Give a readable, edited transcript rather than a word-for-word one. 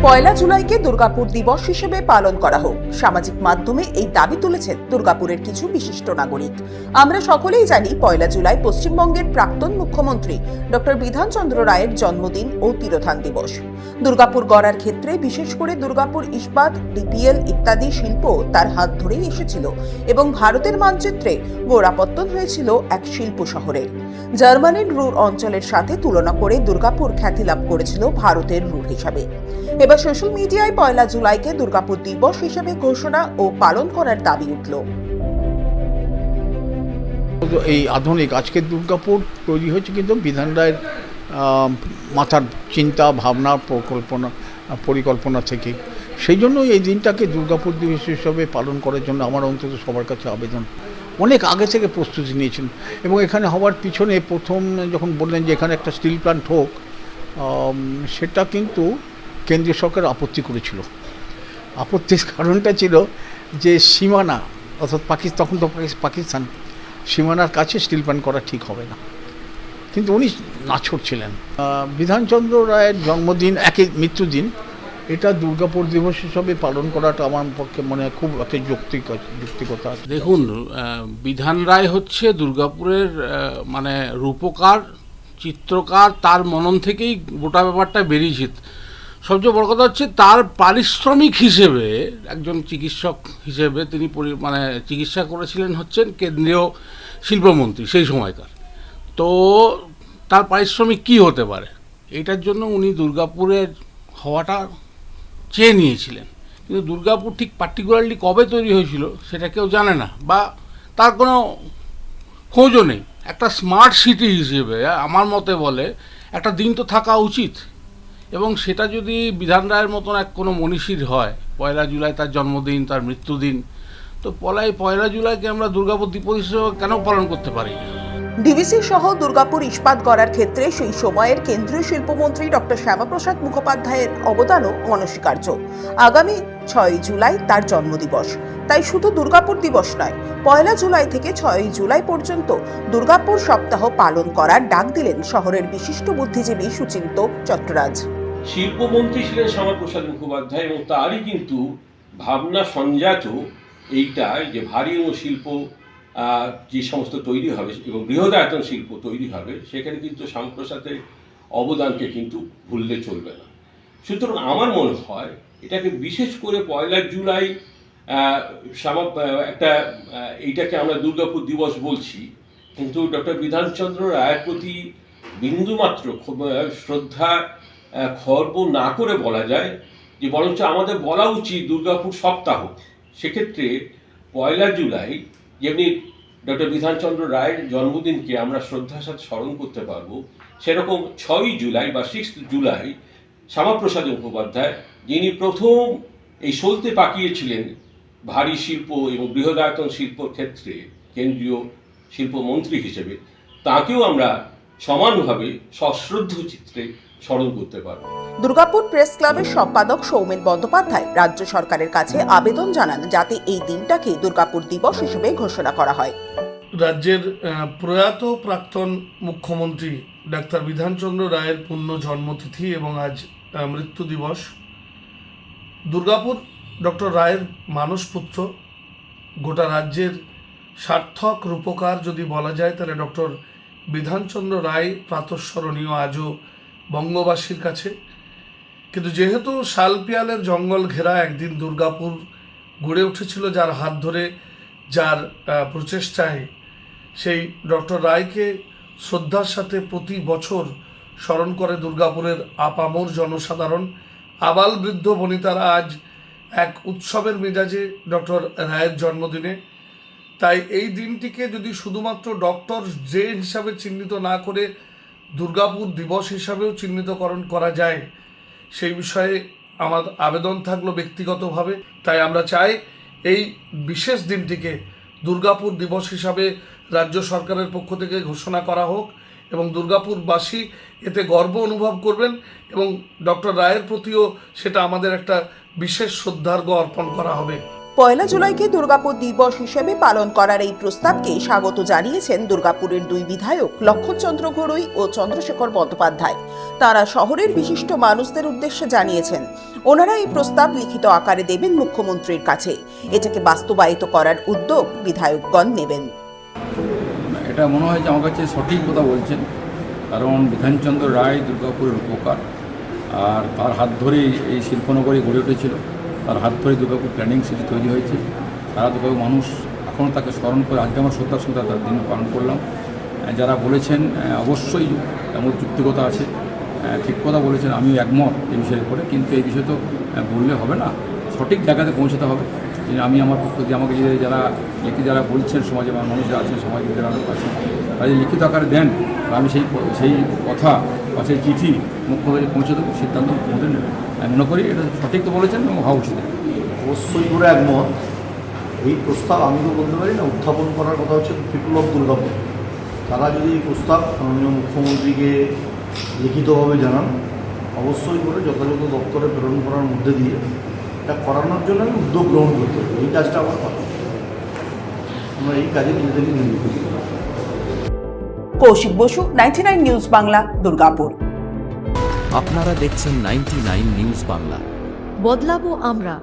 পয়লা জুলাইকে দুর্গাপুর দিবস হিসেবে পালন করা হোক, সামাজিক মাধ্যমে এই দাবি তুলেছেন দুর্গাপুরের কিছু বিশিষ্ট নাগরিক। আমরা সকলেই জানি পয়লা জুলাই পশ্চিমবঙ্গের প্রাক্তন মুখ্যমন্ত্রী ডক্টর বিধানচন্দ্র রায়ের জন্মদিন ও তিরোধান দিবস। দুর্গাপুর গড়ার ক্ষেত্রে বিশেষ করে দুর্গাপুর ইস্পাত, ডিপিএল ইত্যাদি শিল্প তার হাত ধরেই এসেছিল এবং ভারতের মানচিত্রে গোড়াপত্তন হয়েছিল এক শিল্প শহরের। জার্মানির রুর অঞ্চলের সাথে তুলনা করে দুর্গাপুর খ্যাতি লাভ করেছিল ভারতের রুর হিসাবে। এবার সোশ্যাল মিডিয়ায় পয়লা জুলাইকে দুর্গাপুর দিবস হিসেবে ঘোষণা ও পালন করার দাবি উঠল। এই আধুনিক আজকের দুর্গাপুর তৈরি হয়েছে কিন্তু বিধান রায়ের মাথার চিন্তা ভাবনা পরিকল্পনা থেকে। সেই জন্য এই দিনটাকে দুর্গাপুর দিবস হিসাবে পালন করার জন্য আমার অন্তত সবার কাছে আবেদন। অনেক আগে থেকে প্রস্তুতি নিয়েছেন এবং এখানে হওয়ার পিছনে প্রথম যখন বললেন যে এখানে একটা স্টিল প্ল্যান্ট হোক, সেটা কিন্তু কেন্দ্রীয় সরকার আপত্তি করেছিল। আপত্তির কারণটা ছিল যে সীমানা, অর্থাৎ তখন তো পাকিস্তান, সীমানার কাছে স্টিল প্ল্যান্ট করা ঠিক হবে না। কিন্তু উনি নাছোড় ছিলেন। বিধানচন্দ্র রায়ের জন্মদিন, একই মৃত্যুদিন, এটা দুর্গাপুর দিবস হিসাবে পালন করাটা আমার পক্ষে মনে হয় খুব একটা যৌক্তিকতা। দেখুন, বিধান রায় হচ্ছে দুর্গাপুরের মানে রূপকার, চিত্রকার। তার মনন থেকেই গোটা ব্যাপারটা বেরিয়েছে। সবচেয়ে বড় কথা হচ্ছে তার পারিশ্রমিক হিসেবে, একজন চিকিৎসক হিসেবে তিনি মানে চিকিৎসা করেছিলেন হচ্ছেন কেন্দ্রীয় শিল্পমন্ত্রী সেই সময়কার। তো তার পারিশ্রমিক কী হতে পারে, এইটার জন্য উনি দুর্গাপুরের হওয়াটা চেয়ে নিয়েছিলেন। কিন্তু দুর্গাপুর ঠিক পার্টিকুলারলি কবে তৈরি হয়েছিল সেটা কেউ জানে না, বা তার কোনো খোঁজও নেই। একটা স্মার্ট সিটি হিসেবে আমার মতে বলে একটা দিন তো থাকা উচিত, এবং সেটা যদি বিধান রায়ের মতন কোনো মনীষীর হয়, পয়লা জুলাই তার জন্মদিন, তার মৃত্যুদিন, তো পয়লা জুলাইকে আমরা দুর্গাপুর দিবস হিসেবে কেন পালন করতে পারি? ডিভিসি সহ দুর্গাপুর ইস্পাত গড়ার ক্ষেত্রে সেই সময়ের কেন্দ্রীয় শিল্পমন্ত্রী ডক্টর শ্যামাপ্রসাদ মুখোপাধ্যায়ের অবদানও অনস্বীকার্য। আগামী 6 জুলাই তার জন্মদিবস, তাই শুধু দুর্গাপুর দিবস নয়, পয়লা জুলাই থেকে 6 জুলাই পর্যন্ত দুর্গাপুর সপ্তাহ পালন করার ডাক দিলেন শহরের বিশিষ্ট বুদ্ধিজীবী সুচিন্ত চট্টরাজ। শিল্পমন্ত্রী ছিলেন শ্যামাপ্রসাদ মুখোপাধ্যায় এবং তারই কিন্তু ভাবনা সঞ্জাত এইটাই যে ভারী শিল্প যে সমস্ত তৈরি হবে এবং বৃহদায়তন শিল্প তৈরি হবে, সেখানে কিন্তু শ্যামাপ্রসাদের অবদানকে কিন্তু ভুললে চলবে না। সুতরাং আমার মনে হয় এটাকে বিশেষ করে পয়লা জুলাই এইটাকে আমরা দুর্গাপুর দিবস বলছি, কিন্তু ডক্টর বিধানচন্দ্র রায়ের প্রতি বিন্দুমাত্র শ্রদ্ধা খর্ব না করে বলা যায় যে বরঞ্চ আমাদের বলা উচিত দুর্গাপুর সপ্তাহ। সেক্ষেত্রে পয়লা জুলাই যেমনি ডক্টর বিধানচন্দ্র রায়ের জন্মদিনকে আমরা শ্রদ্ধার সাথে স্মরণ করতে পারবো, সেরকম 6 জুলাই বা 6 জুলাই শ্যামাপ্রসাদ মুখোপাধ্যায়, যিনি প্রথম এই সলতে পাকিয়েছিলেন ভারী শিল্প এবং বৃহদায়তন শিল্পর ক্ষেত্রে কেন্দ্রীয় শিল্পমন্ত্রী হিসেবে, তাকেও আমরা সমানভাবে সশ্রদ্ধ চিত্রে স্মরণ করতে পারব। দুর্গাপুর প্রেস ক্লাবের সম্পাদক সৌমেন বন্দ্যোপাধ্যায় রাজ্য সরকারের কাছে আবেদন জানান যাতে এই দিনটাকে দুর্গাপুর দিবস হিসেবে ঘোষণা করা হয়। রাজ্যের প্রয়াত প্রাক্তন মুখ্যমন্ত্রী ডাক্তার বিধানচন্দ্র রায়ের পূর্ণ জন্মতিথি এবং আজ মৃত্যু দিবস। দুর্গাপুর ডক্টর রায়ের মানসপুত্র, গোটা রাজ্যের সার্থক রূপকার যদি বলা যায় তাহলে ডক্টর বিধানচন্দ্র রায় প্রাতঃস্মরণীয় আজও বঙ্গবাসীর কাছে। কিন্তু যেহেতু শালপিয়ালের জঙ্গল ঘেরা একদিন দুর্গাপুর গড়ে উঠেছিল, যার হাত ধরে, যার প্রচেষ্টায় সেই ডক্টর রায়কে শ্রদ্ধার সাথে প্রতি বছর স্মরণ করে দুর্গাপুরের আপামর জনসাধারণ, আবাল বৃদ্ধ বনিতারা আজ এক উৎসবের মেজাজে ডক্টর রায়ের জন্মদিনে। তাই এই দিনটিকে যদি শুধুমাত্র ডক্টর ডে হিসাবে চিহ্নিত না করে দুর্গাপুর দিবস হিসাবেও চিহ্নিতকরণ করা যায়, সেই বিষয়ে আমার আবেদন থাকলো ব্যক্তিগতভাবে। তাই আমরা চাই এই বিশেষ দিনটিকে দুর্গাপুর দিবস হিসাবে রাজ্য সরকারের পক্ষ থেকে ঘোষণা করা হোক এবং দুর্গাপুরবাসী এতে গর্ব অনুভব করবেন এবং ডক্টর রায়ের প্রতিও সেটা আমাদের একটা বিশেষ শ্রদ্ধার্ঘ্য অর্পণ করা হবে। পয়লা জুলাইকে দুর্গাপুর দিবস হিসেবে পালন করার এই প্রস্তাবকে স্বাগত জানিয়েছেন দুর্গাপুরের দুই বিধায়ক লক্ষণচন্দ্র ঘড়ুই ও চন্দ্রশেখর বন্দ্যোপাধ্যায়। তারা শহরের বিশিষ্ট মানুষদের উদ্দেশ্যে জানিয়েছেন ওনারা এই প্রস্তাব লিখিত আকারে দেবেন মুখ্যমন্ত্রীর কাছে। এটাকে বাস্তবায়িত করার উদ্যোগ বিধায়কগণ নেবেন। এটা মনে হয় যে আমার কাছে সঠিক কথা বলছেন, কারণ বিধানচন্দ্র রায় দুর্গাপুরের উপকার, আর তার হাত ধরেই এই শিল্পনগরী গড়ে উঠেছিল, তার হাত ধরেই দুর্গাপুর প্ল্যানিং সিটি তৈরি হয়েছে। সারা দুর্গাপুর মানুষ এখনও তাকে স্মরণ করে। আজকে আমার শ্রদ্ধার সঙ্গে তার দিন পালন করলাম। যারা বলেছেন অবশ্যই এমন যুক্তিকতা আছে, ঠিক কথা বলেছেন, আমিও একমত এই বিষয়ের উপরে। কিন্তু এই বিষয় তো বললে হবে না, সঠিক জায়গাতে পৌঁছাতে হবে। আমি আমার পক্ষ দিয়ে আমাকে যারা যারা বলছেন সমাজে বা মানুষ যারা আছেন, সমাজে যারা আছেন, তারা যদি লিখিত আকারে দেন, আমি সেই কথা বা সেই চিঠি মুখ্যমন্ত্রী পৌঁছে দেবো, সিদ্ধান্ত মুখ্যমন্ত্রী নেবেন। আমি মনে করি এটা সঠিক তো বলেছেন এবং হওয়া উচিত। অবশ্যই করে একমত। এই প্রস্তাব আমি তো বলতে পারি না, উত্থাপন করার কথা হচ্ছে পিপল অফ দুর্গাপুর। তারা যদি এই প্রস্তাব মাননীয় মুখ্যমন্ত্রীকে লিখিতভাবে জানান, অবশ্যই করে যথাযথ দপ্তরে প্রেরণ করার মধ্যে দিয়ে এটা করানোর জন্য আমি উদ্যোগ গ্রহণ করতে হবে। এই কাজটা আমার কথা, আমরা এই কাজে নিজেদেরকে নিয়োজিত করি। কৌশিক বসু, 99 নিউজ বাংলা, দুর্গাপুর। আপনারা দেখছেন 99 নিউজ বাংলা। বদলাবো আমরা।